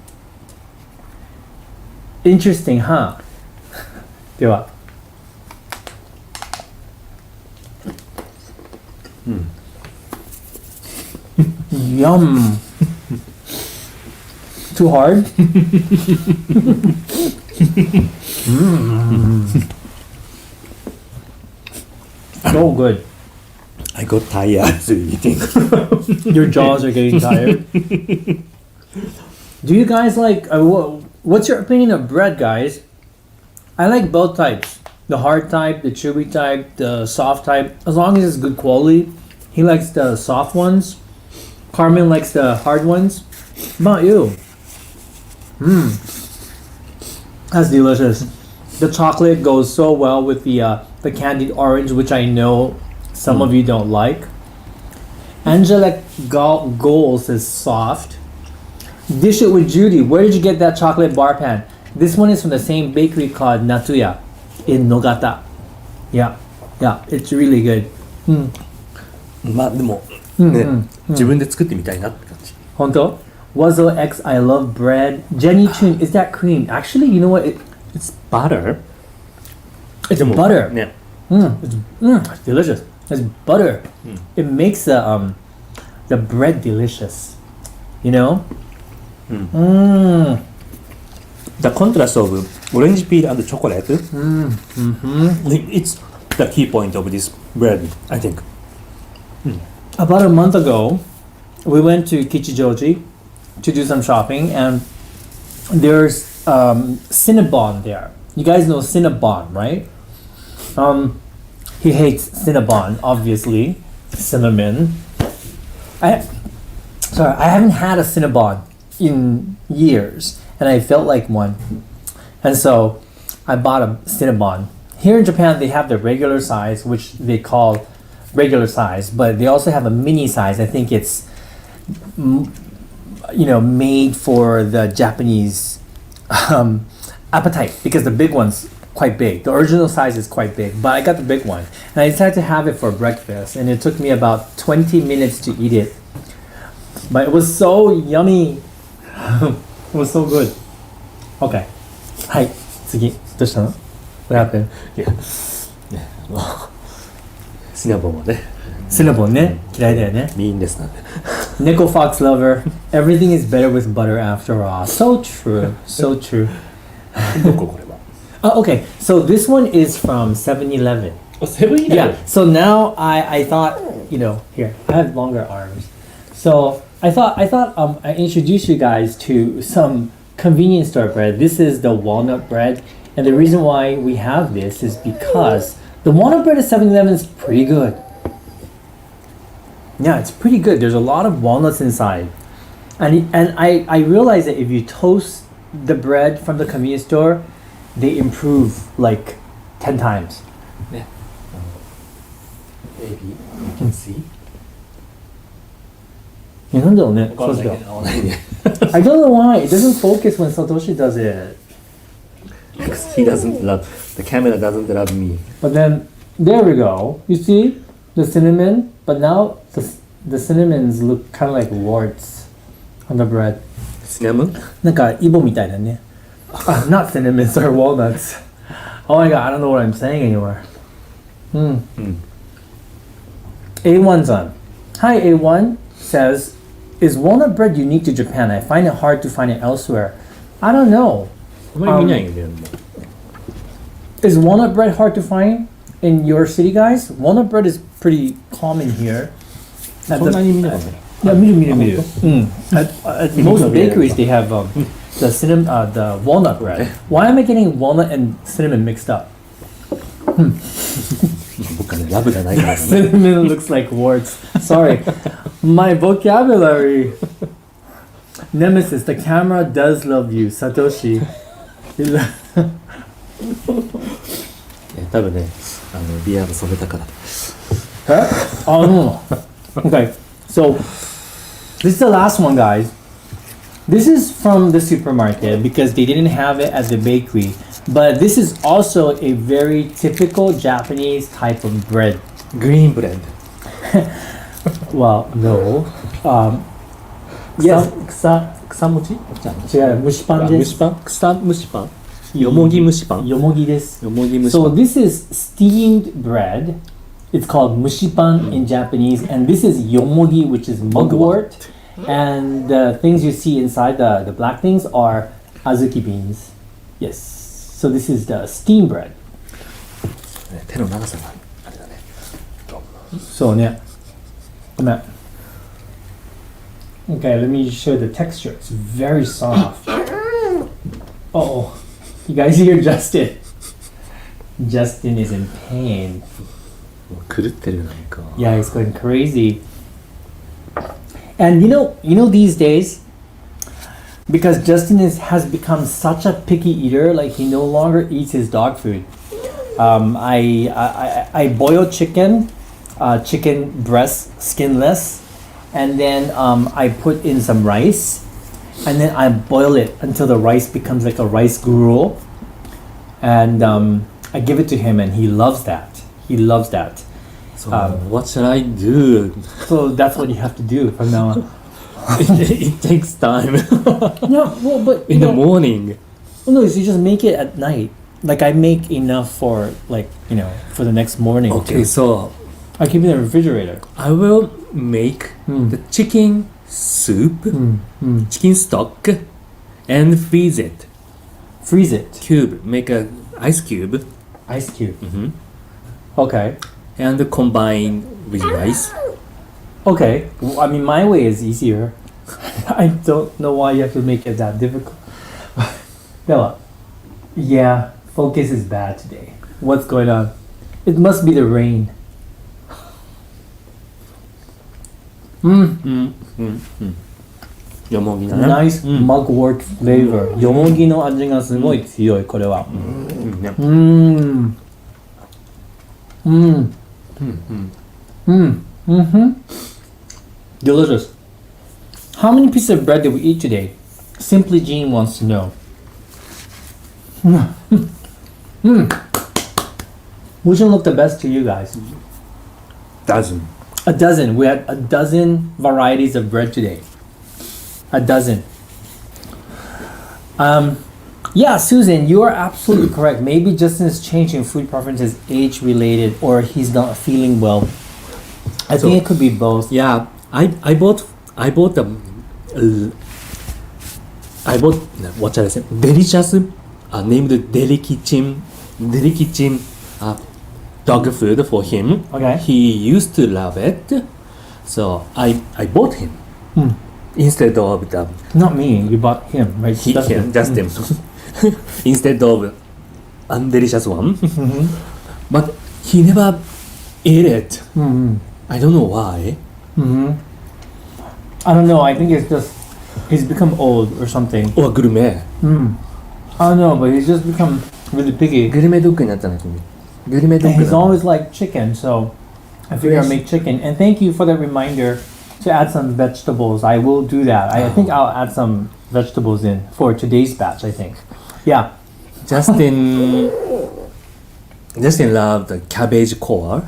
Interesting, huh? では。Yum. Too hard? So good. I got tired eating. Your jaws are getting tired. Do you guys like? What's your opinion of bread, guys? I like both types: the hard type, the chewy type, the soft type. As long as it's good quality. He likes the soft ones. Carmen likes the hard ones. How about you? That's delicious. The chocolate goes so well with the candied orange, which I know some of you don't like. Angela Goal says soft. Dish it with Judy. Where did you get that chocolate bar pan? This one is from the same bakery called Natuya in Nogata. Yeah, it's really good. まあでもね、自分で作ってみたいなって感じ。本当? Wazo X, I love bread. Jenny Chun, is that cream? Actually, you know what? It's butter. It's butter. ね。 It's delicious. It's butter. It makes the bread delicious. You know? The contrast of orange peel and chocolate, it's the key point of this bread, I think. About a month ago, we went to Kichijoji to do some shopping, and there's Cinnabon there. You guys know Cinnabon, right? He hates Cinnabon, obviously. Cinnamon. I haven't had a Cinnabon in years, and I felt like one. And so I bought a Cinnabon. Here in Japan, they have the regular size, which they call regular size, but they also have a mini size. I think it's made for the Japanese appetite, because the big one's quite big. The original size is quite big, but I got the big one, and I decided to have it for breakfast, and it took me about 20 minutes to eat it, but it was so yummy. It was so good. Okay. はい、次。どうしたの? What happened? Yeah. シナボンはね、Cinnabon ね、嫌いだよね。メインですなんで。 Nickel Fox Lover, everything is better with butter after all. So true, so true. どここれは? Okay, so this one is from 7-Eleven. Oh, 7-Eleven? Yeah, so now I thought, here, I have longer arms. So I thought I introduce you guys to some convenience store bread. This is the walnut bread, and the reason why we have this is because the walnut bread at 7-Eleven is pretty good. Yeah, it's pretty good. There's a lot of walnuts inside. And I realized that if you toast the bread from the convenience store, they improve like 10 times. Yeah. Maybe you can see. なんだろうね。合わないね。合わないね。 I don't know why. It doesn't focus when Satoshi does it. Because he doesn't love, the camera doesn't love me. But then, there we go. You see the cinnamon? But now the cinnamons look kind of like warts on the bread. Cinnamon? なんかイボみたいだね。Not cinnamon, sorry, walnuts. Oh my god, I don't know what I'm saying anymore. A1-san. Hi, A1 says, is walnut bread unique to Japan? I find it hard to find it elsewhere. I don't know. あまり見ないよね。Is walnut bread hard to find in your city, guys, walnut bread is pretty common here. At そんなに見なかった。 yeah, me. At most bakeries, they have the the walnut bread. Why am I getting walnut and cinnamon mixed up? 僕はね、ラブがないからね。 Cinnamon looks like warts. Sorry, my vocabulary. Nemesis, the camera does love you, Satoshi. 多分ね、ビアが染めたから。 Oh no. Okay, so this is the last one, guys. This is from the supermarket because they didn't have it at the bakery. But this is also a very typical Japanese type of bread. Green bread. Well, no. Yes. 草餅？違う、蒸しパンです。蒸しパン？草蒸しパン？よもぎ蒸しパン？よもぎです。よもぎ蒸しパン。 So this is steamed bread. It's called mushipan in Japanese, and this is yomogi, which is mugwort. And the things you see inside the black things are azuki beans. Yes. So this is the steamed bread. 手の長さがあれだね。そうね。ごめん。Okay, let me show the texture. It's very soft. Oh, you guys hear Justin? Justin is in pain. もう狂ってるなんか。 Yeah, he's going crazy. And you know these days, because Justin has become such a picky eater, like he no longer eats his dog food. I boil chicken breast skinless, and then I put in some rice, and then I boil it until the rice becomes like a rice gruel, and I give it to him, and he loves that. He loves that. So what shall I do? So that's what you have to do from now on. It takes time. No, well, but In the morning. well, no, so you just make it at night. Like I make enough for for the next morning. Okay, too. so I keep it in the refrigerator. I will make the chicken soup, chicken stock, and freeze it. Freeze it. Cube, make a ice cube, Ice cube. Okay. and combine with rice. Okay. Well, I mean, my way is easier. I don't know why you have to make it that difficult. Bella. Yeah, focus is bad today. What's going on? It must be the rain. Yomogi だね。 Nice mugwort flavor. Yomogiの味がすごい強い、これは。Delicious. How many pieces of bread did we eat today? Simply Jean wants to know. Which one looked the best to you guys? Dozen. A dozen. We had a dozen varieties of bread today. A dozen. Yeah, Susan, you are absolutely correct. Maybe Justin is changing food preferences age related, or he's not feeling well. I think it could be both. Yeah, I bought what shall I say? Delicious, named Delikitchen dog food for him. Okay. He used to love it, so I bought him instead of the Not me. You bought him, right? Justin. Justin. Instead of undelicious one. But he never ate it. I don't know why. I don't know. I think it's just he's become old or something. Or gourmet. I don't know, but he's just become really picky. グルメドッグになったね、君。グルメドッ And グ he's だ。 always liked chicken, so I figure I'll make chicken. And thank you for the reminder to add some vegetables. I will do that. I think I'll add some vegetables in for today's batch, I think. Yeah. Justin loved the cabbage core.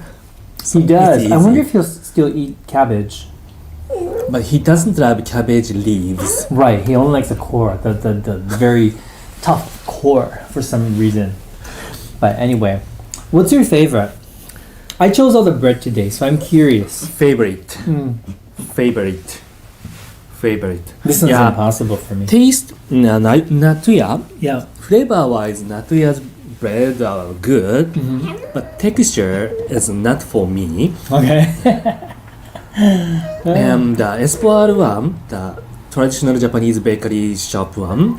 He does. It's I wonder easy. if he'll still eat cabbage. But he doesn't love cabbage leaves. Right. He only likes the core, the very tough core for some reason. But anyway, what's your favorite? I chose all the bread today, so I'm curious. Favorite. This one's Yeah. impossible for me. Taste, Natuya, Yeah. flavor-wise, Natuya's bread are good, but texture is not for me. Okay. And the Espoir one, the traditional Japanese bakery shop one,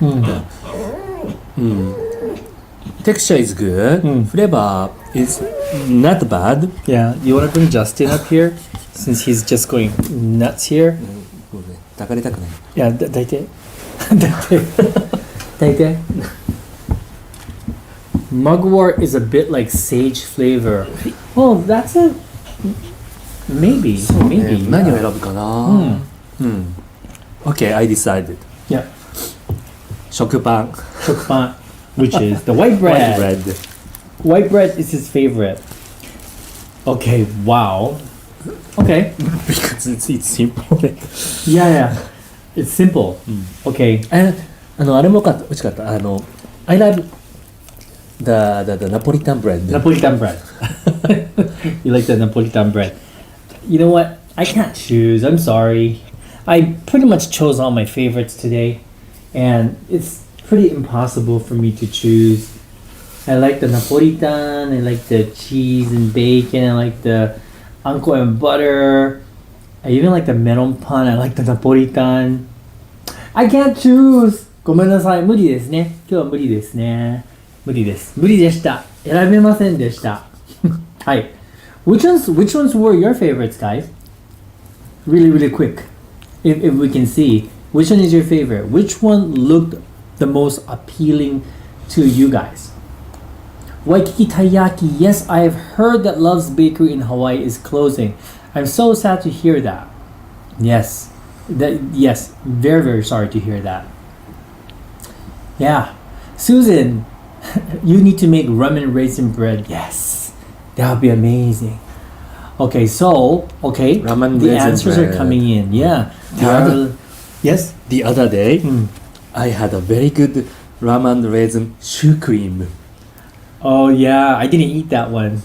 texture is good, flavor is not bad. Yeah, you want to bring Justin up here since he's just going nuts here? 抱かれたくない。 Yeah, 抱いて。抱いて。Mugwort is a bit like sage flavor. Well, that's a maybe. Maybe. 何を選ぶかな。Okay, I decided. Yeah. 食パン。 Chokpan, which is the white White bread. bread. White bread is his favorite. Okay, wow. Okay. Because it's simple. Yeah. It's simple. Okay. あれも美味しかった。I love the Napolitan bread. Napolitan bread. You like the Napolitan bread. You know what? I can't choose. I'm sorry. I pretty much chose all my favorites today. And it's pretty impossible for me to choose. I like the Napolitan. I like the cheese and bacon. I like the uncle and butter. I even like the melon pan. I like the Napolitan. I can't choose. ごめんなさい。無理ですね。今日は無理ですね。無理です。無理でした。選べませんでした。はい。Which ones were your favorites, guys? Really quick. If we can see, which one is your favorite? Which one looked the most appealing to you guys? Waikiki Taiyaki. Yes, I have heard that Love's Bakery in Hawaii is closing. I'm so sad to hear that. Yes. Yes, very sorry to hear that. Yeah. Susan, you need to make ramen raisin bread. Yes. That would be amazing. Okay, Ramen the raisin answers bread. are coming in. Yeah. Yes? The other day, I had a very good ramen raisin shoe cream. Oh yeah, I didn't eat that one.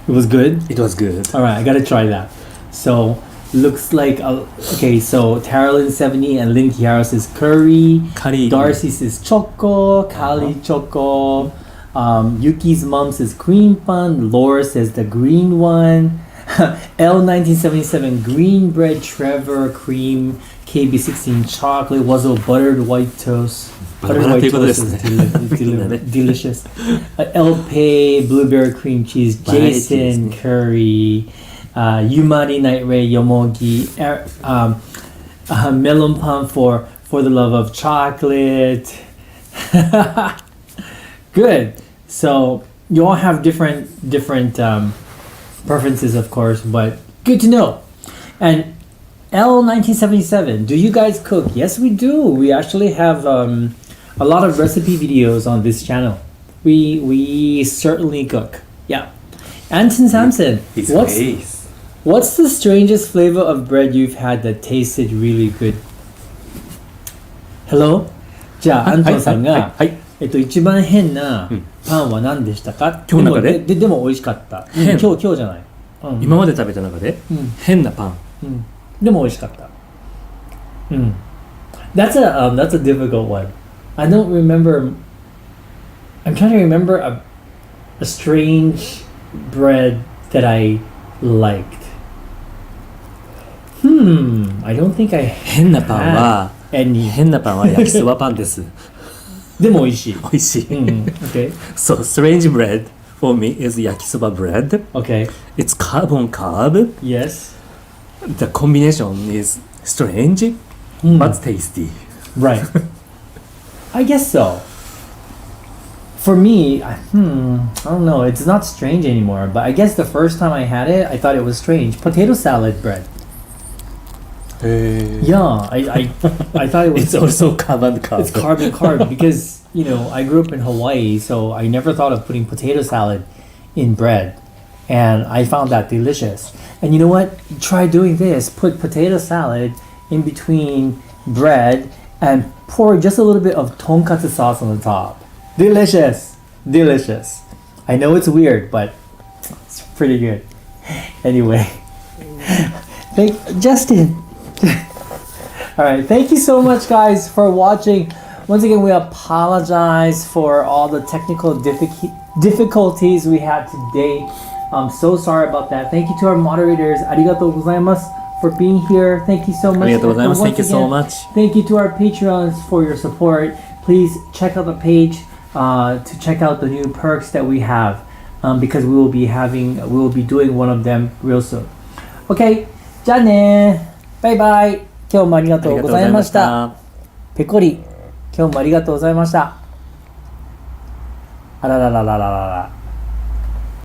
It was good? It was good. Alright, I gotta try that. So, looks like, okay, so Taralyn 70 and Lynn Kiara says curry. Darcy says choco. Kali choco. Yuki's mom says cream bun. Laura says the green one. L1977 green bread. Trevor cream. KB16 chocolate. Wazo buttered white toast. Buttered white toast is delicious. LP blueberry cream cheese. Jason curry. Yumari Night Ray Yomogi. Melon pan for the love of chocolate. Good. So you all have different preferences, of course, but good to know. And L1977, do you guys cook? Yes, we do. We actually have a lot of recipe videos on this channel. We certainly cook. Yeah. Anton Sampson, what's the strangest flavor of bread you've had that tasted really good? Hello? じゃあ、アントンさんが、一番変なパンは何でしたか？今日の中で？でも美味しかった。今日じゃない。今まで食べた中で変なパン。でも美味しかった。That's a difficult one. I don't remember. I'm trying to remember a strange bread that I liked. I don't think I 変なパンは any. 変なパンは焼きそばパンです。でも美味しい。美味しい。Okay. So strange bread for me is yakisoba bread. Okay. It's carb on carb. Yes. The combination is strange but tasty. Right. I guess so. For me, I don't know. It's not strange anymore. But I guess the first time I had it, I thought it was strange. Potato salad bread. Yeah, I thought it was. It's also carb and carb. It's carb and carb because I grew up in Hawaii, so I never thought of putting potato salad in bread, and I found that delicious. And you know what? Try doing this. Put potato salad in between bread and pour just a little bit of tonkatsu sauce on the top. Delicious. I know it's weird, but it's pretty good. Anyway, Justin. All right, thank you so much, guys, for watching. Once again, we apologize for all the technical difficulties we had today. I'm so sorry about that. Thank you to our moderators. ありがとうございます for being here. Thank you so much. ありがとうございます。And once Thank you so again, much. Thank you to our Patreons for your support. Please check out the page to check out the new perks that we have because we will be doing one of them real soon. Okay, じゃあね。バイバイ。今日もありがとうございました。ペコリ、今日もありがとうございました。あららららららら。